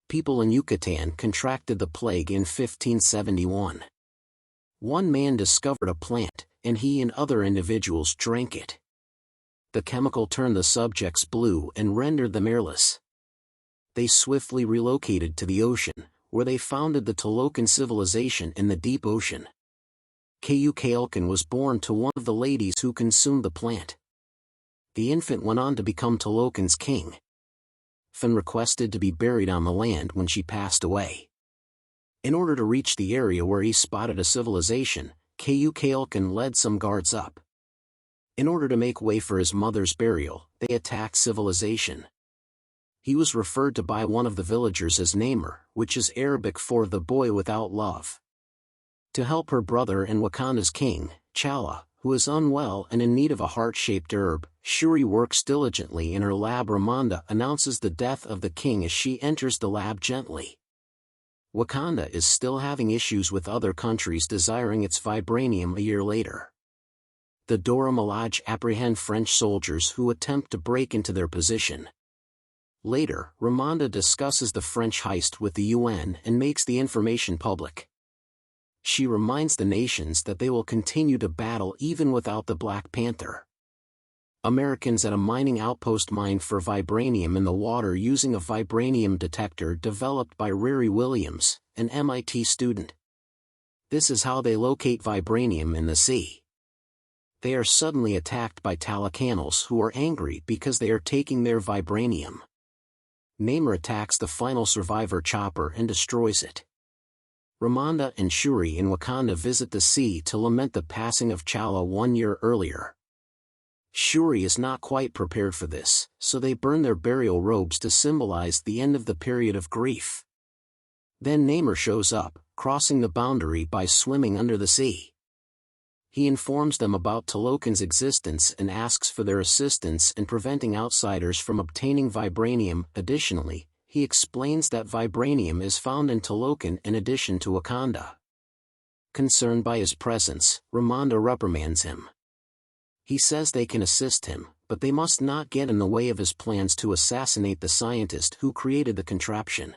people in Yucatan contracted the plague in 1571. One man discovered a plant, and he and other individuals drank it. The chemical turned the subjects blue and rendered them airless. They swiftly relocated to the ocean, where they founded the Tolokan civilization in the deep ocean. Kukulkan was born to one of the ladies who consumed the plant. The infant went on to become Tolokan's king. Fan requested to be buried on the land when she passed away. In order to reach the area where he spotted a civilization, Kukulkan led some guards up. In order to make way for his mother's burial, they attacked civilization. He was referred to by one of the villagers as Namor, which is Arabic for the boy without love. To help her brother and Wakanda's king, T'Challa, who is unwell and in need of a heart-shaped herb, Shuri works diligently in her lab. Ramonda announces the death of the king as she enters the lab gently. Wakanda is still having issues with other countries desiring its vibranium a year later. The Dora Milaje apprehend French soldiers who attempt to break into their position. Later, Ramonda discusses the French heist with the UN and makes the information public. She reminds the nations that they will continue to battle even without the Black Panther. Americans at a mining outpost mine for vibranium in the water using a vibranium detector developed by Riri Williams, an MIT student. This is how they locate vibranium in the sea. They are suddenly attacked by Talakanals who are angry because they are taking their vibranium. Namor attacks the final survivor chopper and destroys it. Ramonda and Shuri in Wakanda visit the sea to lament the passing of T'Challa 1 year earlier. Shuri is not quite prepared for this, so they burn their burial robes to symbolize the end of the period of grief. Then Namor shows up, crossing the boundary by swimming under the sea. He informs them about Tolokan's existence and asks for their assistance in preventing outsiders from obtaining vibranium. Additionally, he explains that vibranium is found in Tolokan in addition to Wakanda. Concerned by his presence, Ramonda reprimands him. He says they can assist him, but they must not get in the way of his plans to assassinate the scientist who created the contraption.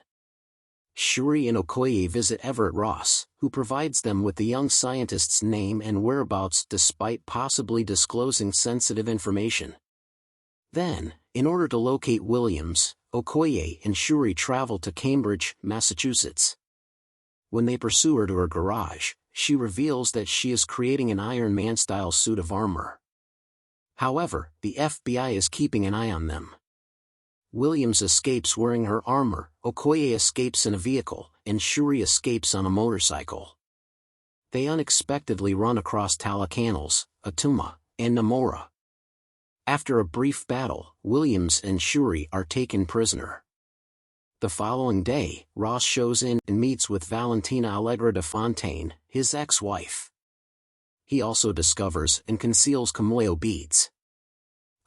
Shuri and Okoye visit Everett Ross, who provides them with the young scientist's name and whereabouts despite possibly disclosing sensitive information. Then, in order to locate Williams, Okoye and Shuri travel to Cambridge, Massachusetts. When they pursue her to her garage, she reveals that she is creating an Iron Man-style suit of armor. However, the FBI is keeping an eye on them. Williams escapes wearing her armor, Okoye escapes in a vehicle, and Shuri escapes on a motorcycle. They unexpectedly run across Talakanals, Atuma, and Namora. After a brief battle, Williams and Shuri are taken prisoner. The following day, Ross shows in and meets with Valentina Allegra de Fontaine, his ex-wife. He also discovers and conceals Kimoyo beads.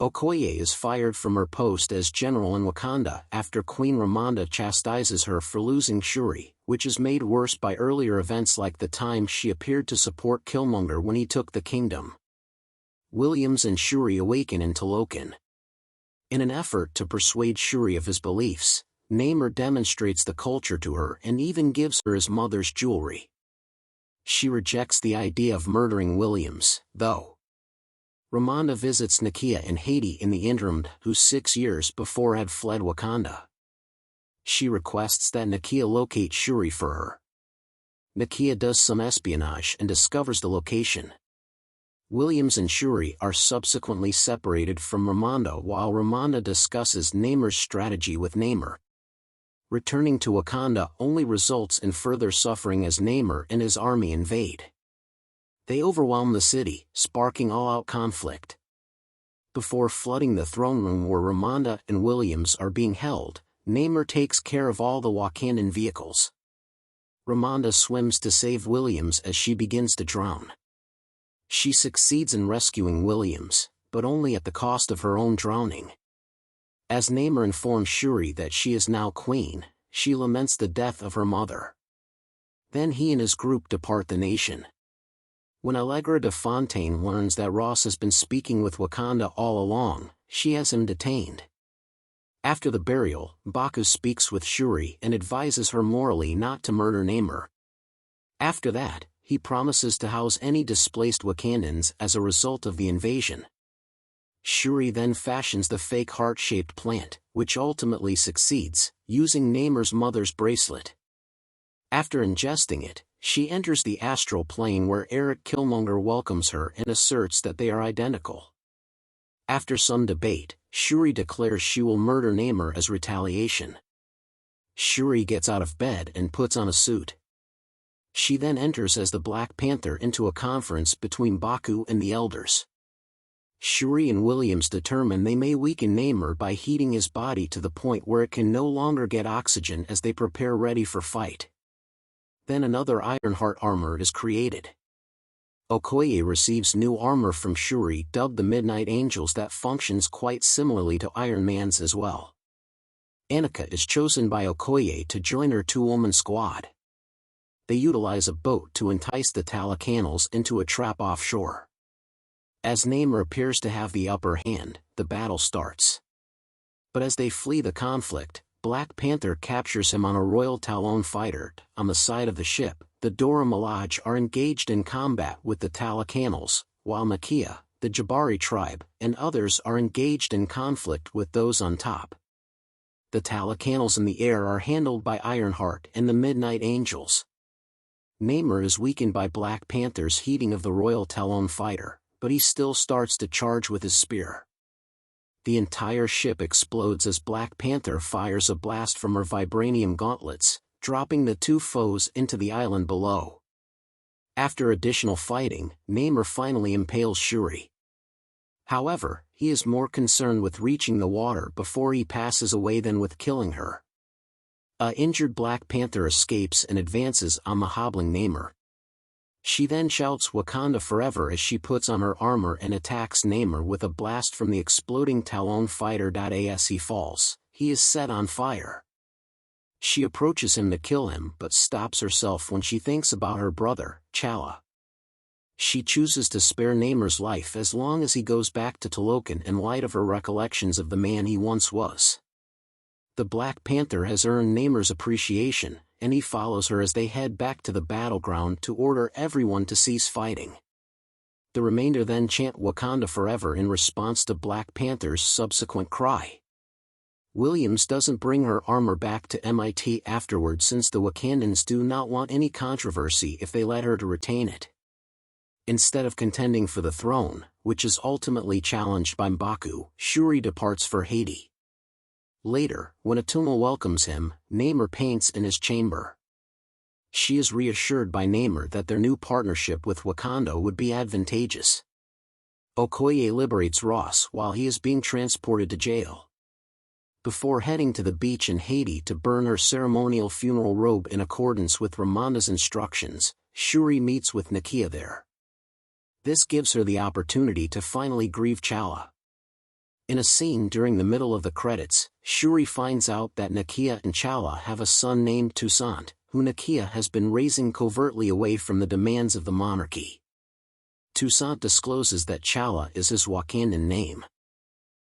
Okoye is fired from her post as general in Wakanda after Queen Ramonda chastises her for losing Shuri, which is made worse by earlier events like the time she appeared to support Killmonger when he took the kingdom. Williams and Shuri awaken in Tolokan. In an effort to persuade Shuri of his beliefs, Namor demonstrates the culture to her and even gives her his mother's jewelry. She rejects the idea of murdering Williams, though. Ramonda visits Nakia in Haiti in the interim, who 6 years before had fled Wakanda. She requests that Nakia locate Shuri for her. Nakia does some espionage and discovers the location. Williams and Shuri are subsequently separated from Ramonda while Ramonda discusses Namor's strategy with Namor. Returning to Wakanda only results in further suffering as Namor and his army invade. They overwhelm the city, sparking all-out conflict. Before flooding the throne room where Ramonda and Williams are being held, Namor takes care of all the Wakandan vehicles. Ramonda swims to save Williams as she begins to drown. She succeeds in rescuing Williams, but only at the cost of her own drowning. As Namor informs Shuri that she is now queen, she laments the death of her mother. Then he and his group depart the nation. When Allegra de Fontaine learns that Ross has been speaking with Wakanda all along, she has him detained. After the burial, Baku speaks with Shuri and advises her morally not to murder Namor. After that, he promises to house any displaced Wakandans as a result of the invasion. Shuri then fashions the fake heart-shaped plant, which ultimately succeeds, using Namor's mother's bracelet. After ingesting it, she enters the astral plane where Eric Killmonger welcomes her and asserts that they are identical. After some debate, Shuri declares she will murder Namor as retaliation. Shuri gets out of bed and puts on a suit. She then enters as the Black Panther into a conference between Baku and the Elders. Shuri and Williams determine they may weaken Namor by heating his body to the point where it can no longer get oxygen as they prepare ready for fight. Then another Ironheart armor is created. Okoye receives new armor from Shuri dubbed the Midnight Angels that functions quite similarly to Iron Man's as well. Annika is chosen by Okoye to join her two-woman squad. They utilize a boat to entice the Talacanals into a trap offshore. As Namor appears to have the upper hand, the battle starts. But as they flee the conflict, Black Panther captures him on a Royal Talon fighter. On the side of the ship, the Dora Milaje are engaged in combat with the Talacanals, while Nakia, the Jabari tribe, and others are engaged in conflict with those on top. The Talacanals in the air are handled by Ironheart and the Midnight Angels. Namor is weakened by Black Panther's heating of the Royal Talon fighter, but he still starts to charge with his spear. The entire ship explodes as Black Panther fires a blast from her vibranium gauntlets, dropping the two foes into the island below. After additional fighting, Namor finally impales Shuri. However, he is more concerned with reaching the water before he passes away than with killing her. A injured Black Panther escapes and advances on the hobbling Namor. She then shouts Wakanda forever as she puts on her armor and attacks Namor with a blast from the exploding Talon fighter. As he falls, he is set on fire. She approaches him to kill him but stops herself when she thinks about her brother, T'Challa. She chooses to spare Namor's life as long as he goes back to Talokan in light of her recollections of the man he once was. The Black Panther has earned Namor's appreciation, and he follows her as they head back to the battleground to order everyone to cease fighting. The remainder then chant Wakanda forever in response to Black Panther's subsequent cry. Williams doesn't bring her armor back to MIT afterward since the Wakandans do not want any controversy if they let her to retain it. Instead of contending for the throne, which is ultimately challenged by M'Baku, Shuri departs for Haiti. Later, when Atuma welcomes him, Namor paints in his chamber. She is reassured by Namor that their new partnership with Wakanda would be advantageous. Okoye liberates Ross while he is being transported to jail. Before heading to the beach in Haiti to burn her ceremonial funeral robe in accordance with Ramonda's instructions, Shuri meets with Nakia there. This gives her the opportunity to finally grieve T'Challa. In a scene during the middle of the credits, Shuri finds out that Nakia and T'Challa have a son named Toussaint, who Nakia has been raising covertly away from the demands of the monarchy. Toussaint discloses that T'Challa is his Wakandan name.